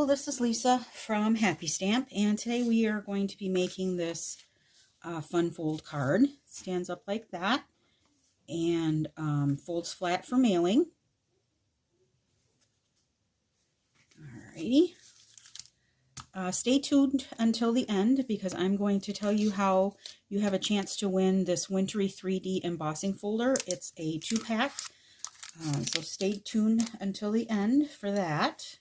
Hello, this is Lisa from Happy Stamp, and today we are going to be making this fun fold card. It stands up like that and folds flat for mailing. Alrighty. Stay tuned until the end because I'm going to tell you how you have a chance to win this Wintry 3D embossing folder. It's a 2-pack, so stay tuned until the end for that.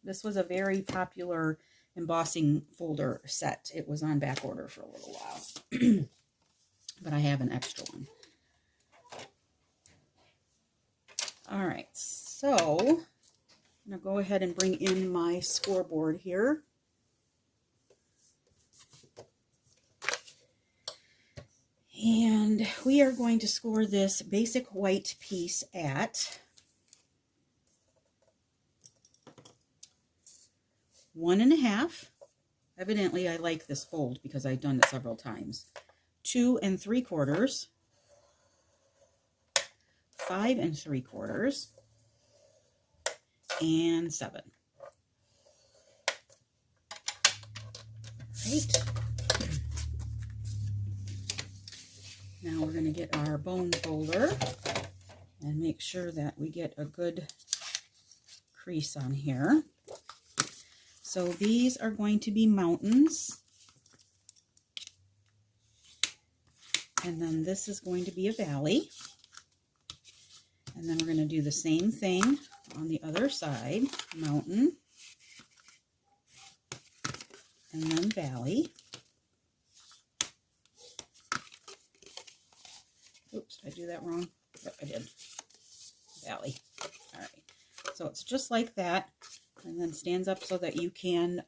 This was a very popular embossing folder set. It was on back order for a little while, but I have an extra one. All right, so I'm going to go ahead and bring in my scoreboard here. And we are going to score this basic white piece at 1.5. Evidently, I like this fold because I've done it several times. 2 3/4, 5 3/4, and 7. Right. Now we're going to get our bone folder and make sure that we get a good crease on here. So these are going to be mountains, and then this is going to be a valley, and then we're going to do the same thing on the other side, mountain, and then valley. Oops, did I do that wrong? Yep, I did. Valley. All right, so it's just like that. And then stands up so that you can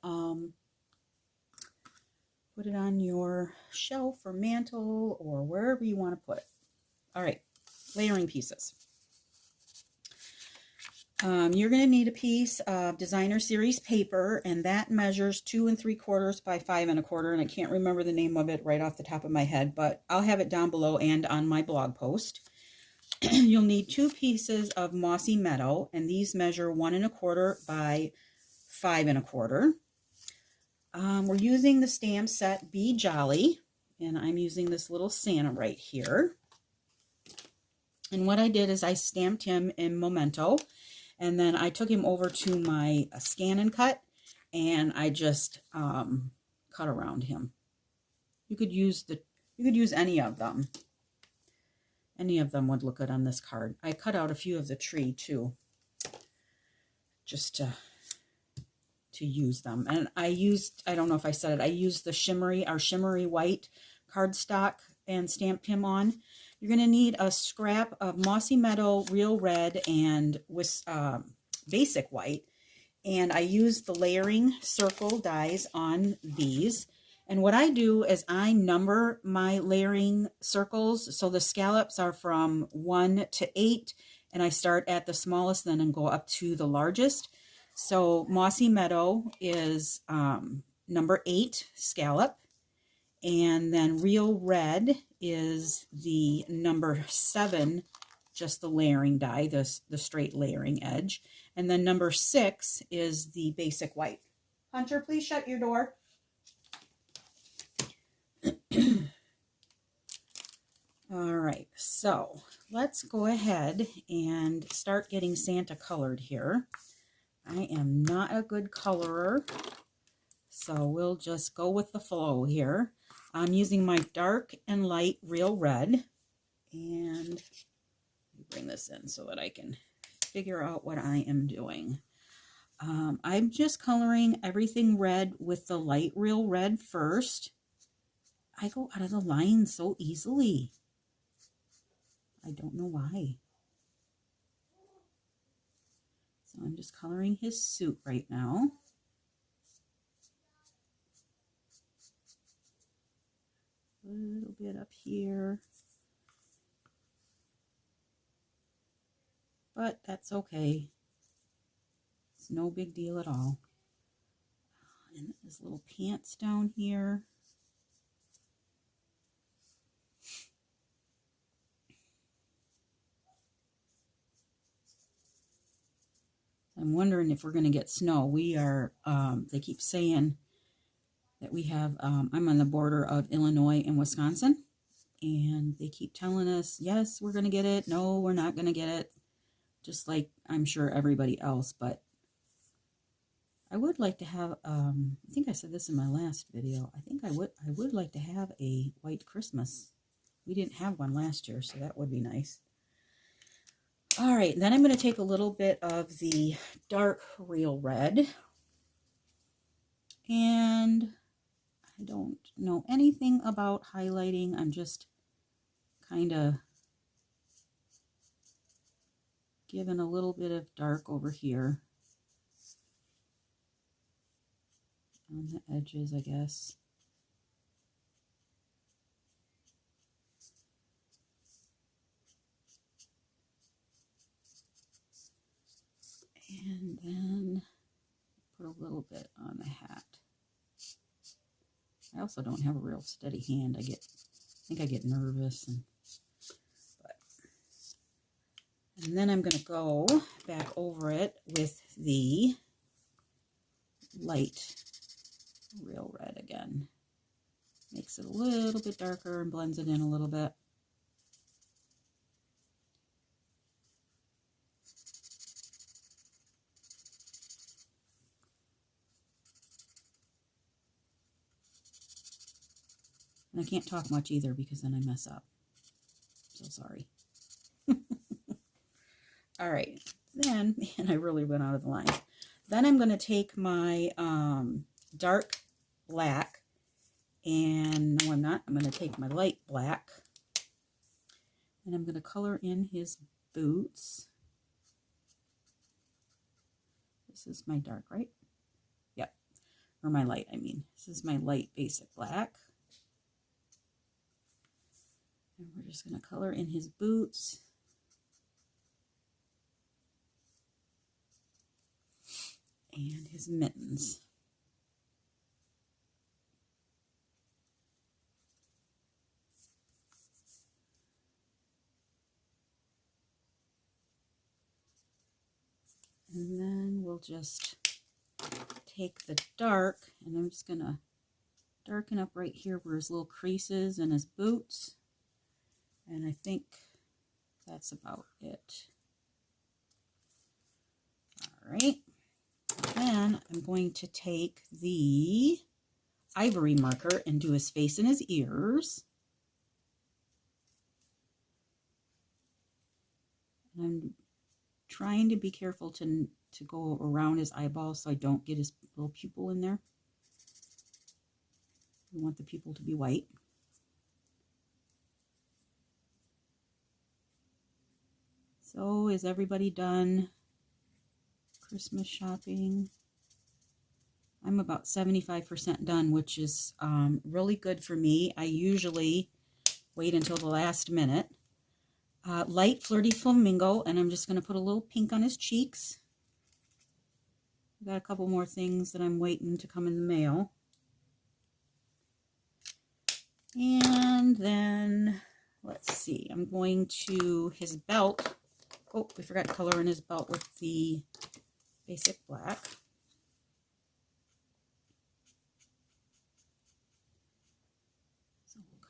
put it on your shelf or mantle or wherever you want to put it. All right, layering pieces. You're going to need a piece of designer series paper, and that measures 2 3/4 by 5 1/4, and I can't remember the name of it right off the top of my head, but I'll have it down below and on my blog post. You'll need 2 pieces of Mossy Meadow, and these measure 1 1/4 by 5 1/4. We're using the stamp set Be Jolly, and I'm using this little Santa right here. And what I did is I stamped him in Memento, and then I took him over to my Scan and Cut, and I just cut around him. You could use any of them. Any of them would look good on this card. I cut out a few of the tree too, just to use them. And I don't know if I said it, I used our shimmery white cardstock and stamped him on. You're going to need a scrap of Mossy Meadow Real Red and with basic white. And I used the layering circle dies on these. And what I do is I number my layering circles. So the scallops are from 1 to 8, and I start at the smallest then and go up to the largest. So Mossy Meadow is number 8 scallop, and then Real Red is the number 7, just the layering die, the straight layering edge. And then number 6 is the basic white. Hunter, please shut your door. All right, so let's go ahead and start getting Santa colored here. I am not a good colorer, so we'll just go with the flow here. I'm using my dark and light Real Red, and let me bring this in so that I can figure out what I am doing. I'm just coloring everything red with the light Real Red first. I go out of the line so easily. I don't know why. So I'm just coloring his suit right now. A little bit up here. But that's okay. It's no big deal at all. And his little pants down here. I'm wondering if we're going to get snow. We are, they keep saying that we have, I'm on the border of Illinois and Wisconsin, and they keep telling us, yes, we're going to get it. No, we're not going to get it. Just like I'm sure everybody else, but I would like to have, I think I said this in my last video. I think I would like to have a white Christmas. We didn't have one last year, so that would be nice. All right, then I'm going to take a little bit of the dark real red. And I don't know anything about highlighting. I'm just kind of giving a little bit of dark over here on the edges, I guess. And then put a little bit on the hat. I also don't have a real steady hand. I think I get nervous. And then I'm going to go back over it with the light real red again. Makes it a little bit darker and blends it in a little bit. And I can't talk much either because then I mess up. So sorry. All right. Then, man, I really went out of the line. Then I'm going to take my dark black, and no, I'm not. I'm going to take my light black, and I'm going to color in his boots. This is my dark, right? Yep. Or my light, I mean. This is my light basic black. And we're just going to color in his boots. And his mittens. And then we'll just take the dark, and I'm just going to darken up right here where his little creases and his boots. And I think that's about it. All right. Then I'm going to take the ivory marker and do his face and his ears. And I'm trying to be careful to go around his eyeballs so I don't get his little pupil in there. We want the pupil to be white. So is everybody done Christmas shopping? I'm about 75% done, which is really good for me. I usually wait until the last minute. Light Flirty Flamingo, and I'm just going to put a little pink on his cheeks. I've got a couple more things that I'm waiting to come in the mail. And then, let's see, I'm going to his belt. Oh, we forgot to color in his belt with the basic black. So we'll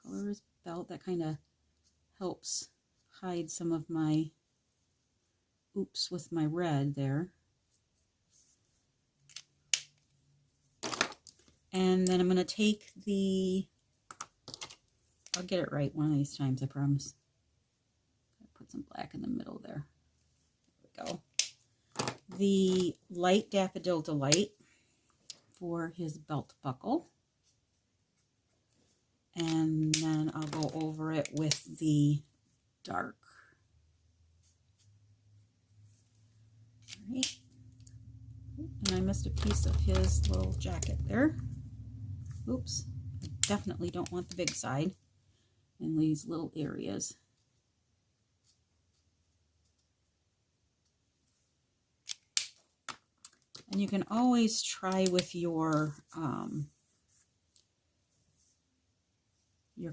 color his belt. That kind of helps hide some of my oops with my red there. And then I'm going to take the, I'll get it right one of these times, I promise. Put some black in the middle there. There we go. The light Daffodil Delight for his belt buckle. And then I'll go over it with the dark. All right. And I missed a piece of his little jacket there. Oops. I definitely don't want the big side in these little areas. And you can always try with your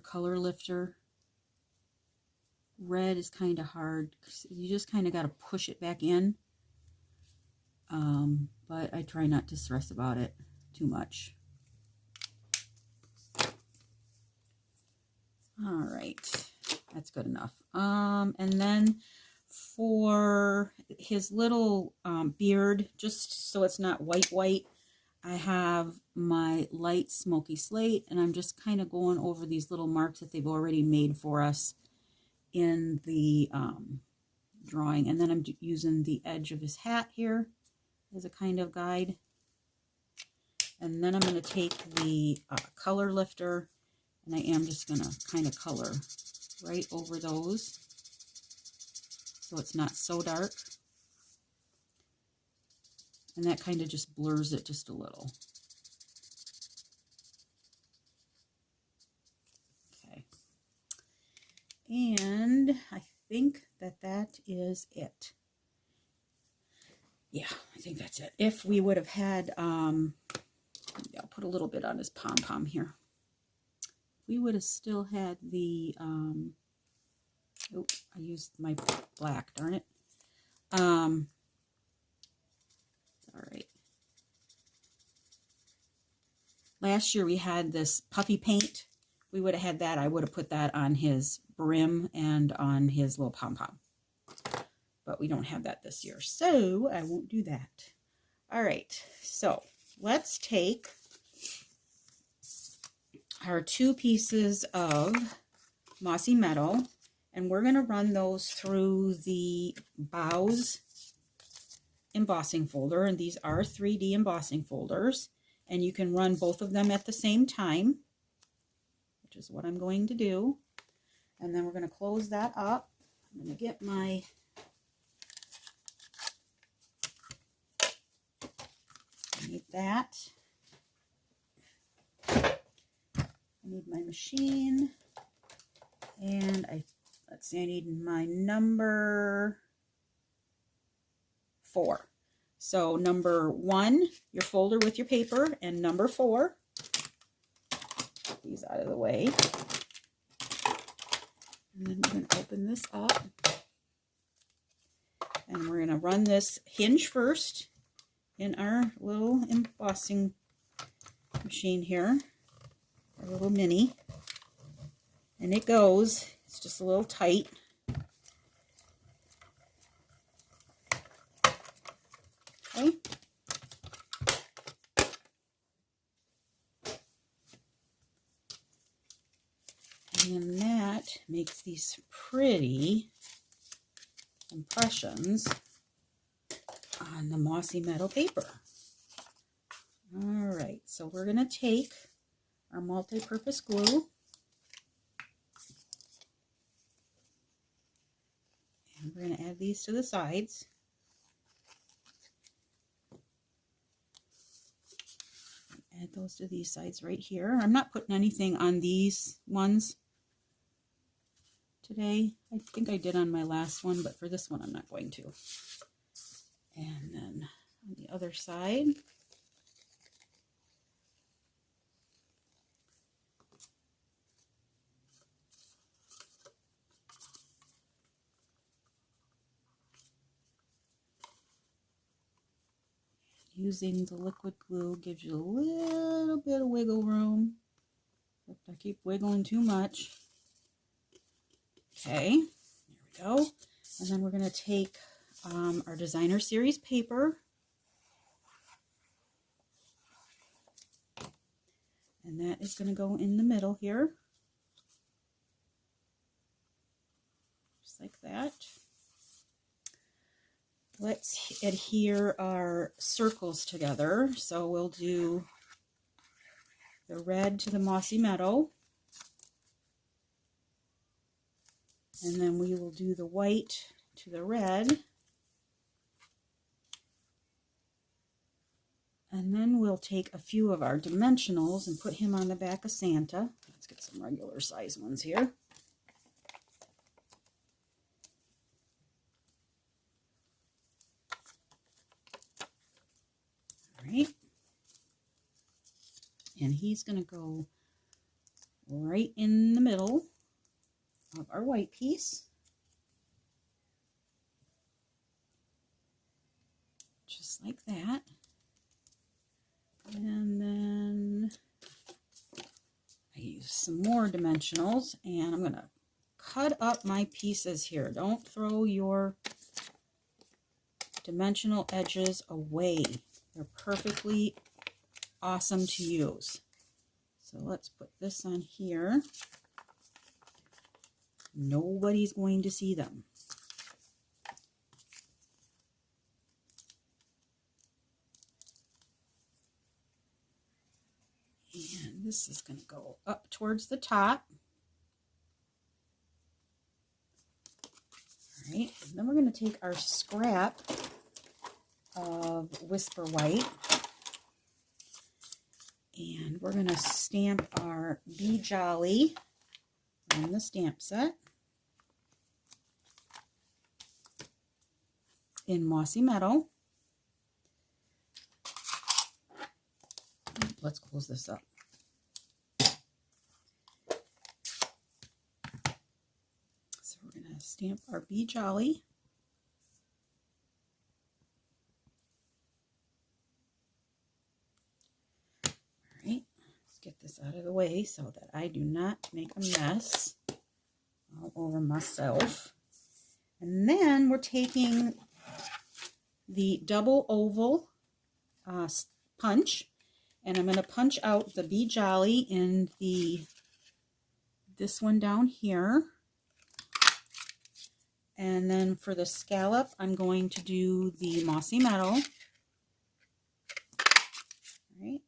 color lifter. Red is kind of hard. You just kind of got to push it back in. but I try not to stress about it too much. All right, that's good enough. And then for his little beard, just so it's not white, I have my light smoky slate, and I'm just kind of going over these little marks that they've already made for us in the drawing. And then I'm using the edge of his hat here as a kind of guide. And then I'm going to take the color lifter, and I am just going to kind of color right over those so it's not so dark. And that kind of just blurs it just a little. Okay. And I think that is it. Yeah, I think that's it. If we would have had, I'll put a little bit on his pom-pom here. We would have still had the, oh, I used my black, darn it. All right. Last year we had this puffy paint. We would have had that. I would have put that on his brim and on his little pom-pom. But we don't have that this year, so I won't do that. All right, so let's take our 2 pieces of Mossy Meadow, and we're going to run those through the Bows embossing folder, and these are 3D embossing folders, and you can run both of them at the same time, which is what I'm going to do. And then we're going to close that up. I'm going to get my I need that. I need my machine, and let's see, I need my number 4. So number 1, your folder with your paper, and number 4. Get these out of the way. And then we're going to open this up. And we're going to run this hinge first in our little embossing machine here. Our little mini. And it goes. It's just a little tight. Okay. And that makes these pretty impressions on the Mossy Meadow paper. All right, so we're going to take our multi-purpose glue and we're going to add these to the sides. Add those to these sides right here. I'm not putting anything on these ones today. I think I did on my last one, but for this one I'm not going to. And then on the other side, using the liquid glue gives you a little bit of wiggle room. If I keep wiggling too much. Okay, there we go. And then we're going to take our designer series paper, and that is going to go in the middle here, just like that. Let's adhere our circles together. So we'll do the red to the Mossy Meadow, and then we will do the white to the red, and then we'll take a few of our dimensionals and put him on the back of Santa. Let's get some regular size ones here. All right, and he's going to go right in the middle of our white piece, just just like that. And then I use some more dimensionals, and I'm going to cut up my pieces here. Don't throw your dimensional edges away. They're perfectly awesome to use. So let's put this on here. Nobody's going to see them. And this is going to go up towards the top. All right, and then we're going to take our scrap of Whisper White, and we're going to stamp our Be Jolly on the stamp set in Mossy Meadow. Let's close this up. So we're going to stamp our Be Jolly. All right, let's get this out of the way so that I do not make a mess all over myself. And then we're taking the double oval punch, and I'm going to punch out the Be Jolly in this one down here. And then for the scallop, I'm going to do the Mossy Meadow. All right.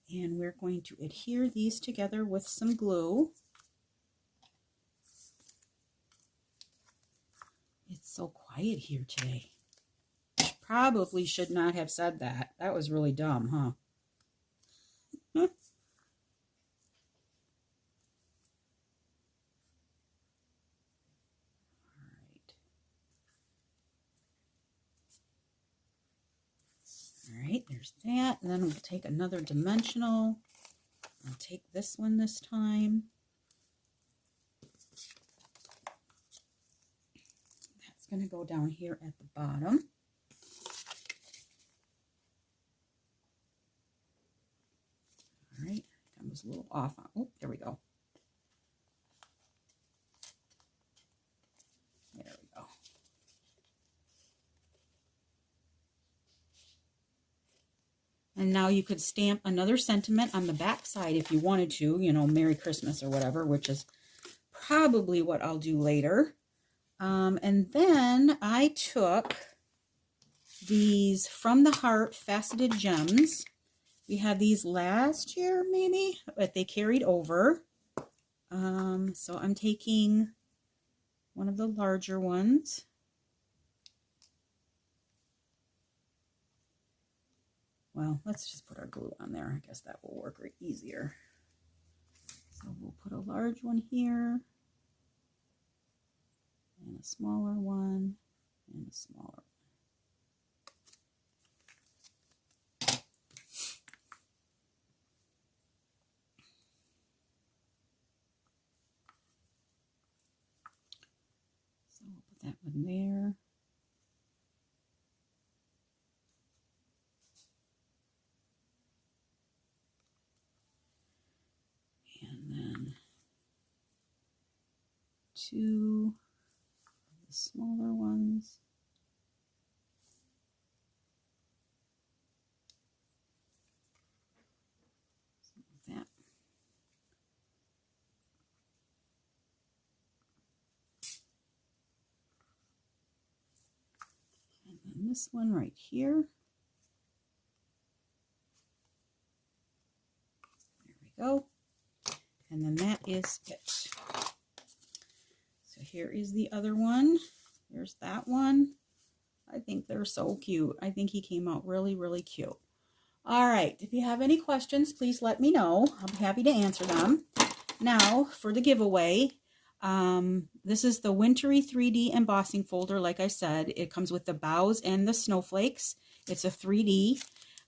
And we're going to adhere these together with some glue. It's so quiet here today. Probably should not have said that. That was really dumb, huh? All right, there's that. And then we'll take another dimensional. I'll take this one this time. That's going to go down here at the bottom. All right, I was a little off on. Oh, there we go. There we go. And now you could stamp another sentiment on the back side if you wanted to, you know, Merry Christmas or whatever, which is probably what I'll do later. And then I took these From the Heart Faceted Gems. We had these last year, maybe, but they carried over. So I'm taking one of the larger ones. Well, let's just put our glue on there. I guess that will work easier. So we'll put a large one here, and a smaller one, and a smaller one. So we'll put that one there. And then two of the smaller ones. So that. And then this one right here. There we go. And then that is it. So here is the other one. There's that one. I think they're so cute. I think he came out really, really cute. All right. If you have any questions, please let me know. I'll be happy to answer them. Now, for the giveaway, this is the Wintry 3D embossing folder. Like I said, it comes with the bows and the snowflakes. It's a 3D.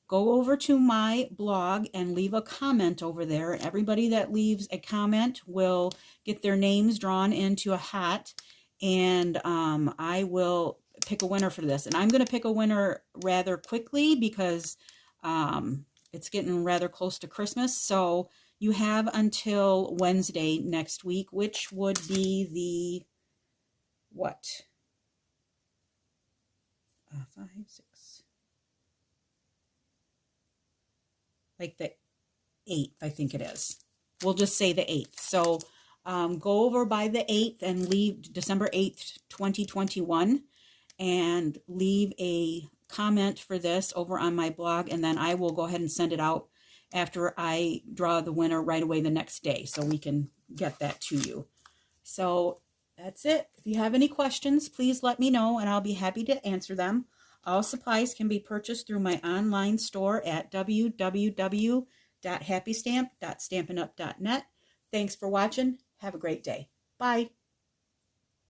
Go over to my blog and leave a comment over there. Everybody that leaves a comment will get their names drawn into a hat. and I will pick a winner for this. And I'm going to pick a winner rather quickly because it's getting rather close to Christmas. So you have until Wednesday next week, which would be the, what? 5, 6, like the 8th, I think it is. We'll just say the 8th. So go over by the 8th and leave December 8th, 2021, and leave a comment for this over on my blog, and then I will go ahead and send it out after I draw the winner right away the next day, so we can get that to you. So that's it. If you have any questions, please let me know, and I'll be happy to answer them. All supplies can be purchased through my online store at www.happystamp.stampinup.net. Thanks for watching. Have a great day. Bye.